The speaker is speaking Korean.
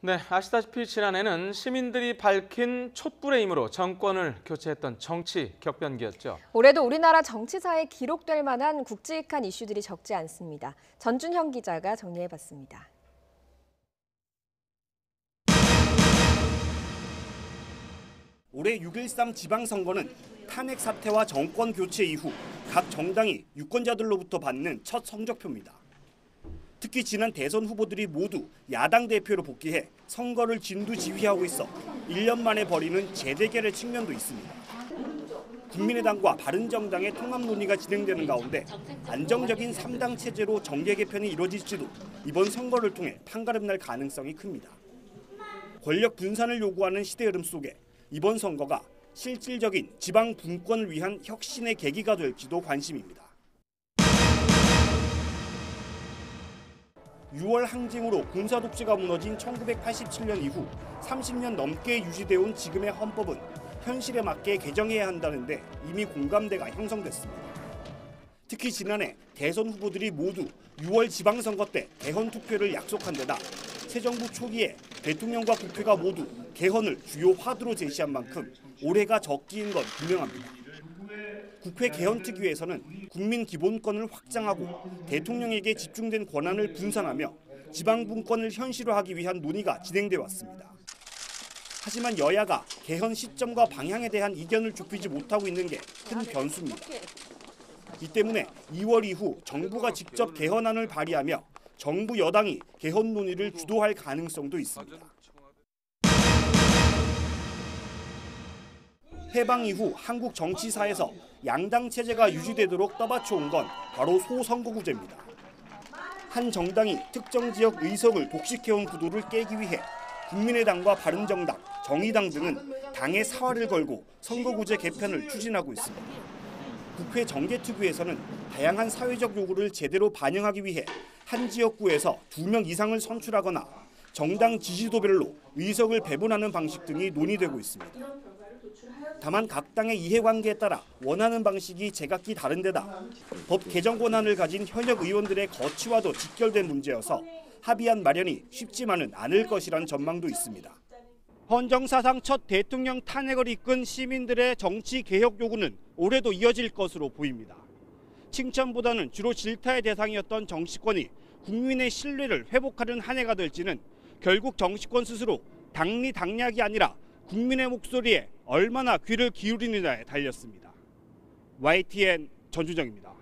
네, 아시다시피 지난해는 시민들이 밝힌 촛불의 힘으로 정권을 교체했던 정치 격변기였죠. 올해도 우리나라 정치사에 기록될 만한 굵직한 이슈들이 적지 않습니다. 전준형 기자가 정리해봤습니다. 올해 6.13 지방선거는 탄핵 사태와 정권 교체 이후 각 정당이 유권자들로부터 받는 첫 성적표입니다. 특히 지난 대선 후보들이 모두 야당 대표로 복귀해 선거를 진두지휘하고 있어 1년 만에 벌이는 재대결의 측면도 있습니다. 국민의당과 바른정당의 통합 논의가 진행되는 가운데 안정적인 3당 체제로 정계 개편이 이뤄질지도 이번 선거를 통해 판가름날 가능성이 큽니다. 권력 분산을 요구하는 시대 흐름 속에 이번 선거가 실질적인 지방 분권을 위한 혁신의 계기가 될지도 관심입니다. 6월 항쟁으로 군사독재가 무너진 1987년 이후 30년 넘게 유지되어 온 지금의 헌법은 현실에 맞게 개정해야 한다는데 이미 공감대가 형성됐습니다. 특히 지난해 대선 후보들이 모두 6월 지방선거 때 개헌 투표를 약속한 데다 새 정부 초기에 대통령과 국회가 모두 개헌을 주요 화두로 제시한 만큼 올해가 적기인 건 분명합니다. 국회 개헌특위에서는 국민 기본권을 확장하고 대통령에게 집중된 권한을 분산하며 지방분권을 현실화하기 위한 논의가 진행돼 왔습니다. 하지만 여야가 개헌 시점과 방향에 대한 이견을 좁히지 못하고 있는 게 큰 변수입니다. 이 때문에 2월 이후 정부가 직접 개헌안을 발의하며 정부 여당이 개헌 논의를 주도할 가능성도 있습니다. 해방 이후 한국 정치사에서 양당 체제가 유지되도록 떠받쳐온 건 바로 소선거구제입니다. 한 정당이 특정 지역 의석을 독식해온 구도를 깨기 위해 국민의당과 바른정당, 정의당 등은 당의 사활을 걸고 선거구제 개편을 추진하고 있습니다. 국회 정개특위에서는 다양한 사회적 요구를 제대로 반영하기 위해 한 지역구에서 2명 이상을 선출하거나 정당 지지도별로 의석을 배분하는 방식 등이 논의되고 있습니다. 다만 각 당의 이해관계에 따라 원하는 방식이 제각기 다른 데다 법 개정 권한을 가진 현역 의원들의 거취와도 직결된 문제여서 합의안 마련이 쉽지만은 않을 것이란 전망도 있습니다. 헌정사상 첫 대통령 탄핵을 이끈 시민들의 정치 개혁 요구는 올해도 이어질 것으로 보입니다. 칭찬보다는 주로 질타의 대상이었던 정치권이 국민의 신뢰를 회복하는 한 해가 될지는 결국 정치권 스스로 당리당략이 아니라 국민의 목소리에 얼마나 귀를 기울이느냐에 달렸습니다. YTN 전준정입니다.